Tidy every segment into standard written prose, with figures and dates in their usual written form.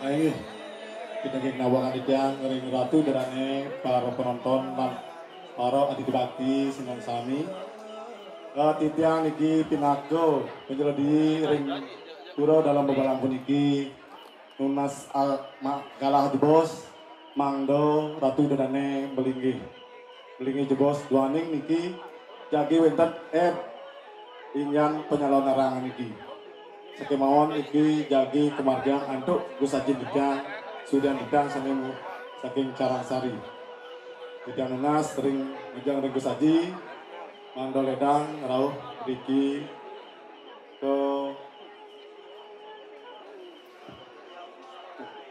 Ayo, kita nawakan itiang ring ratu derane para penonton dan para adik bakti sinon sami. Titiang niki pinago menjadi ring pura dalam bebalang puniki nunas kalah di bos mangdo ratu derane belinggi jebos duaning niki jagi wentet inyan penyalon narangan niki. Sekemauan iki jagi kemargian antuk gusajin dikang sudah dikang saking carang sari. Dikang nunas sering ngejang ring gusaji mangdo ledang rauh riki ke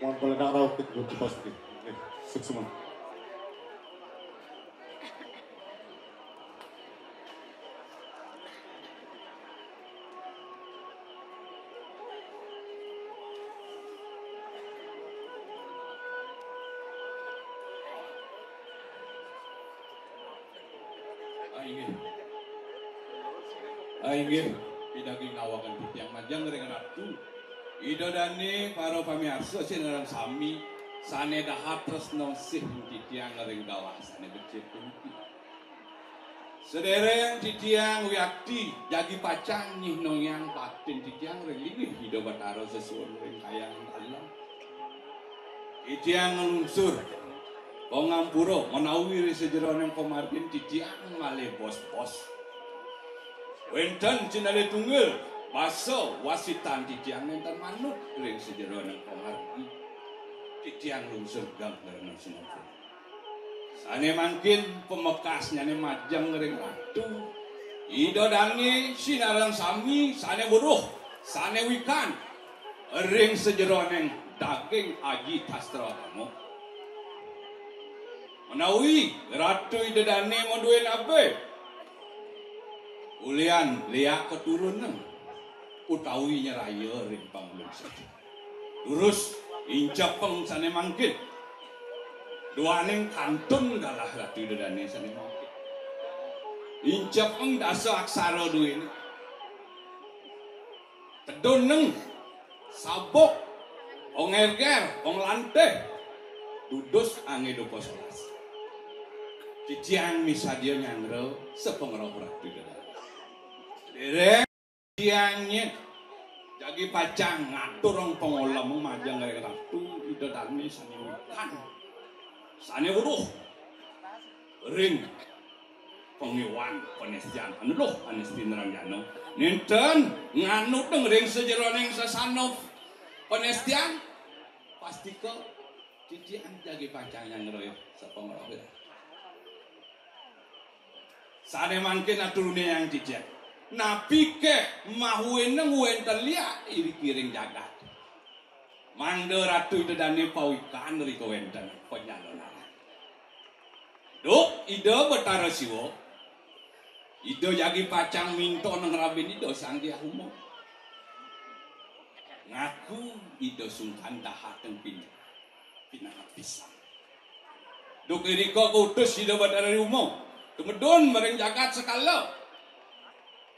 mangdo ledang rauh ke pos iki. Sukses. Inggih pidagi nawakan titiang majang ring ratu ida dane para pamiarsa sineran sami sane dahat tresno sih titiang ring dawasane becik puniki sedereng titiang wiakti jagi pacang nyih noyang batin titiang ring lingih ida bataro sesuun ring kayang alam titiang ngelunsur Pongampuro menawi sejeroning komargin titiang male bos-bos Wenten cinale tunggal baso wasitan titiang nenten manuk ring sejeroning komargi titiang lungsur gang karena sinapun sane mangkin pemekasnya ne majang ring ratu ida dani sinaran sami sane buruh sane wikan ring sejeroning daging aji tastra kamu menawi ratu ida dani moduin abe ulian liak keturunan utawi nyeraya ring pangulung saja lurus incepeng sane mangkin duaning kantun dalah ratu dedane sane mangkin incepeng dasa aksara duin tedoneng sabok ongerger onglanteh dudus ange dopo solas ciciang misadia nyangro sepengeroh ratu dedane dereng tiangnya jagi pacang ngatur orang pengolamu majang dari ratu ida dani sane wikan sane buruh ring pengiwan penestian anesti nerangjano nenten nganut ring sejeroning sasanov Penestian pasti kok titian jagi pacang yang ngeroyok sapa ngeroyok. Sane mangkin aturune yang titian. Nabi ke mahuene nguenten liya iri kiring jagat. Mangde ratu itu dani pawikan riko wenten penyalonan. Duk ide Betara Siwa. Ide jagi pacang minto nang rabin ide sang dia humo. Ngaku ide sungkan dahateng pinah pisang. Duk iriko kutus ide Betara humo. Kemedon mereng jagat sekala.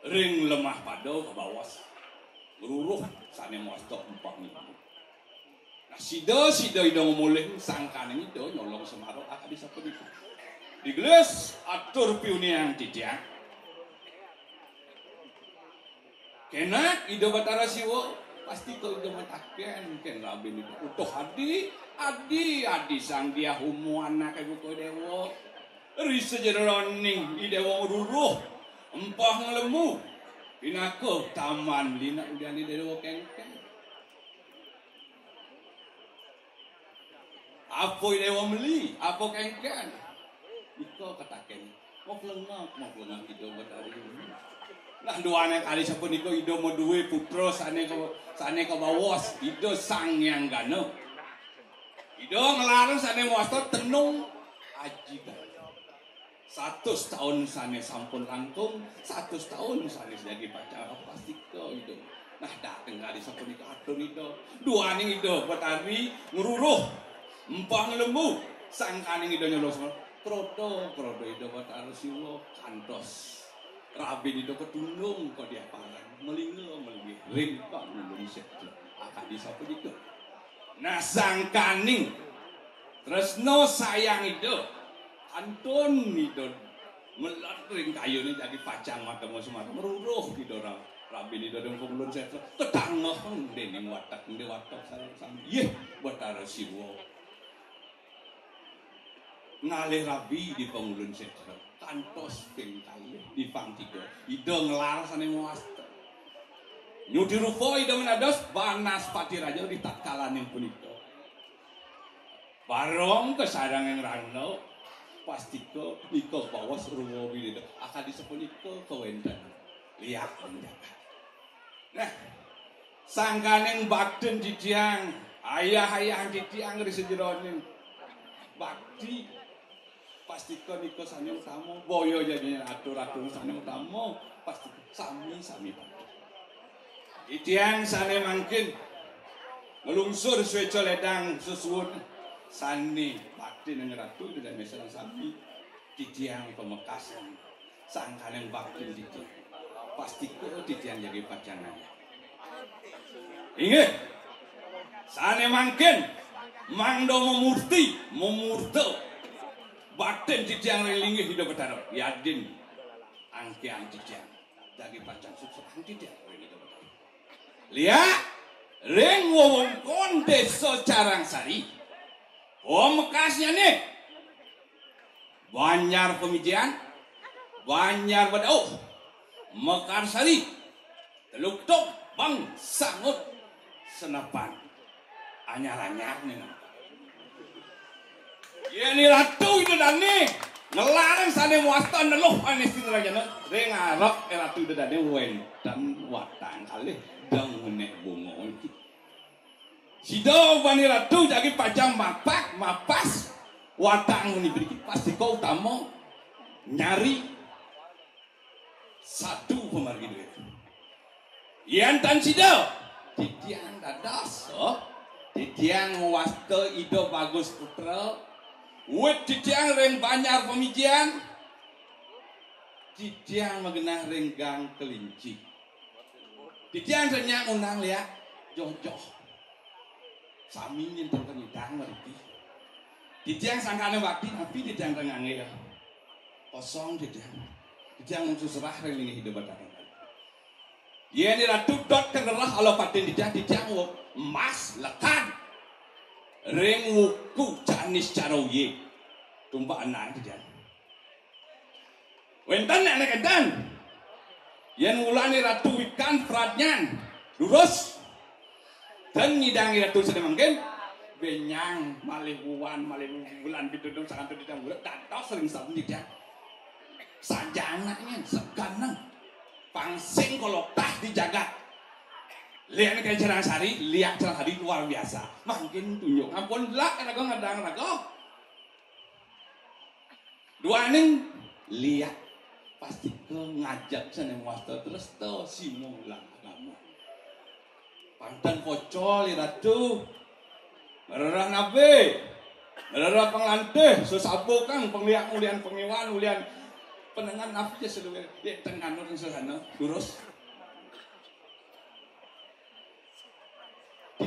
Ring lemah pado ke bawah. Beruruh sane mosto 4 minggu. Nah sida ide ngomoleh sangkane ide nyolong Semaro akan disapedi. Digeles atur piune yang titian. Kena ide Betara Siwa pasti kau ide mataken ken rabin itu utuh adi sang dia humu anak ibu kau dewa. Risa jeroning ide wong ruruh empah ngelemu pinako taman lina udah di dewa kengkeng. Apa ide wong meli apa kengkeng. Iko kataken mau kelengak ide Betara ini. Nah duane kali sepun iko ide mau duwe putra sane ke bawas ide sang yang gano. Ide ngelarang sane wasta tenung aji gano. 100 tahun sane sampun langkung, 100 tahun sane jadi pacar pasti ko ide. Nah dateng kali sepun iko atur ide. Duane ide Betari ngururuh empah ngelemu sangkane ide nyolong Semaro. Krodo ide Betara Siwa kantos. Rabin ide ketundung kok dia parang melingel ring pak nulung seklo. Akan disapu ide. Nah sangkaning tresno sayang ide. Antun ide melat ring kayune jadi pacang matemu Semaro. Meruruh ide Rabin ide deng kulun seklo. Ketangeh dening watak sang yeh Betara Siwa. Ngalih rabi di pengulun sekro kantos ping kalih di pang 3 ide ngelarang sane muasta nyudi rupo ide menados banas pati raja di tatkalaning punika barong kesarang yang rano pasti ko iko bawas rumo ide akan disepuniko kewenten liak menjaga. Nah sangkaneng bakten didiang ayah didiang risejeroning bakti pasti ko niko sanyong tamu boyo jadinya atur sanyong tamu pasti sami itian sane mangkin melungsur sueco ledang susun sani bakti nang ratu dan meserang sami titiang pemekasan sangkaneng bakti titiang pasti ko titiang jadi pacangan inget sane mangkin mangdo memurte baten titiang relingi hidup Betara yadin angkian titiang jadi pacang sukses titiang hidup Betara lihat ring wongkon desa Carangsari mekasnya nih Banyar Pemijian Banyar Badau Mekarsari Teluk Tok Bang Sangut Senapan anyar-anyar nih ya ni ratu itu dani ngelarang sane muasta neluh anis itu raja ring ngarep ratu itu dani wentan watang kali dang menek bunga sido bani ratu jadi pajang mapas watang ini beri pasti kau utama nyari satu pemargi duit yang tan sido titiang dadas titiang wasta ido bagus putra wet titiang ring Banyar Pemijian titiang magenah ring Gang Kelinci titiang senyak undang liat jojoh sami nyentuh kenyidang ngerti titiang sangkane wakti tapi titiang rengange kosong titiang musuh serah ring lingi hidup Betara yen ratu dot kenerah ala paten titiang emas lekan ring wuku canis caroye tumbak anak dia wentan anak kentan yen ulani ratu ikan pradnyan lurus Dan ngidangi ratu sedang mungkin benyang malih bulan pitudung sangat tidak bulan datang sering sabun tidak sajananya seganang pangsing kolokah dijaga lihat kayak cerang sari lihat cerang hari luar biasa makin tunjuk ampun lah karena gue ngadang rago dua ning lihat pasti ke ngajak seneng wasta terus to simulang kamu pantan kocol ratu mererah nabe mererah penglanteh sesabu kang pengliak ulian pengiwan ulian penengan nabi seluruh di tengah nur sesana lurus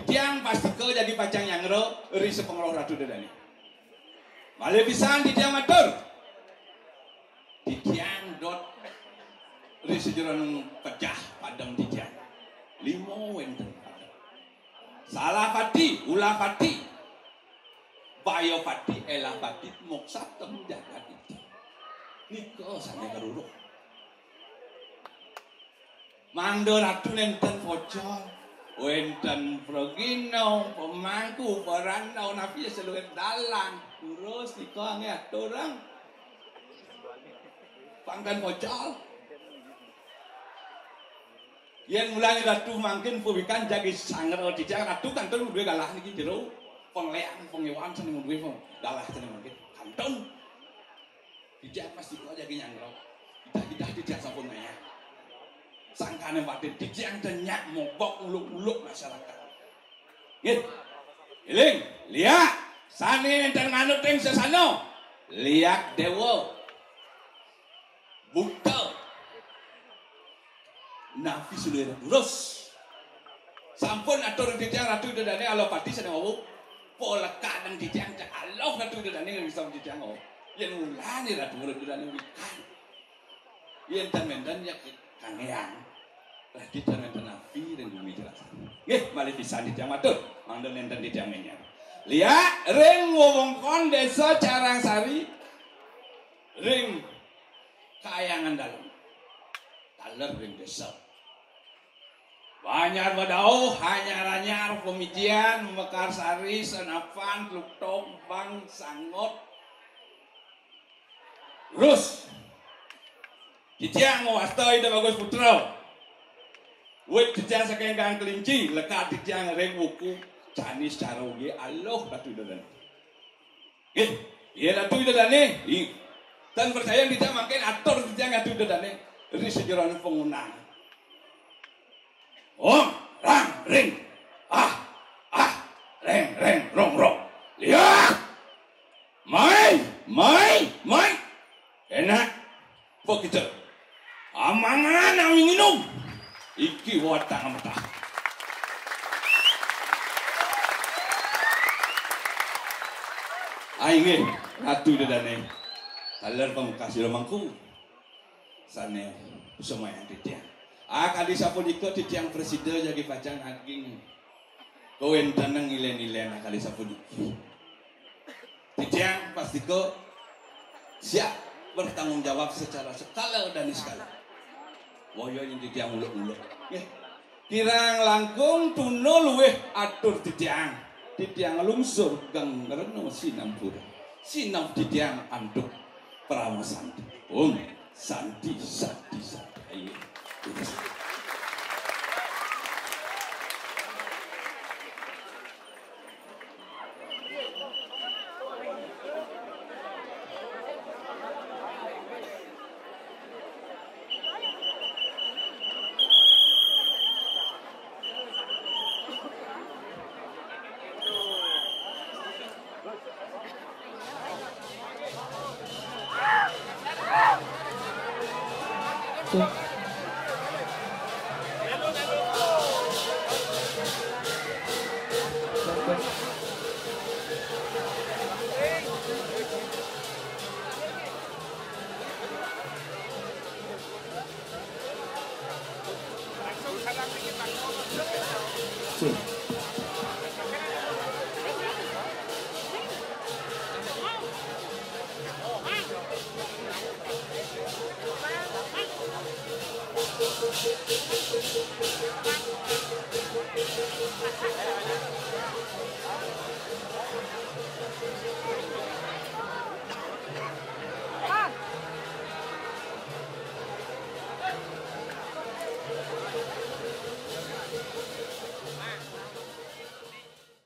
tiang pasti ke jadi pacang yang ro ri sepengeroh ratu dedani malih pisan di tiang matur di tiang dot ri sejeron pecah padam di tiang limo wenten salah pati ulah pati bayo pati elah pati moksa tem jaga itu niko sane karuro mando ratu nenten pocol wenten progino pemangku peranau nabi seluruh dalang terus niko ngiat orang pangkan pocol yang mulai ratu makin pubikan jadi sangar di jangan ratu kan terus gue galah niki jero penglean pengewan seneng gue galah seneng mungkin kantong tidak pasti kau jadi nyangro kita tidak sampun ya sangkane batin dijang denyak mogok uluk-uluk masyarakat nggih iling lihat sane enten nganut ing sesano lihat dewa buta nafi sudah terus sampun atur dijang ratu dedane alopati seneng owo pola kadang dijang aloh ratu dedane bisa dijang owo yen ulane ratu dedane wikan yen temen-temen ya kangean lagi temen nafi dan bumi jelas nggih malih pisan dijang matur mangden enten dijang menyang lihat ring wewengkon desa Carangsari ring kayangan dalam taler ring desa Banyar badau, hanyar-hanyar, pemijian, Mekarsari, Senapan, Luktok, Bang, Sangot. Terus, Ciciang wasta itu bagus putra. Wait Ciciang sakenggang kelinci, lekat Ciciang reng wuku, canis caroge, Allah ratu dadan. Iya ratu dadan nih. Dan percaya kita makin atur Ciciang ratu dadan nih. Ini sejarah pengunang. Om, rang, ring, reng, rong, lihat, mai, enak, kok gitu, amangan yang minum, iki watang mata. Aing ratu dedane, kaler pamungkas romangku, sana semua yang ditiang. Kali sapun ikut titiang presiden jadi pacang aging. Kowen tanang ilen-ilen kali sapun ikut. Titiang pasti ko siap bertanggung jawab secara skala dan skala. Woyo yang titiang uluk-uluk. Kirang langkung tuno luweh atur titiang. Titiang lungsur gang reno sinampura. Sinam titiang anduk prawasanti. Santi. Ayo. Sí.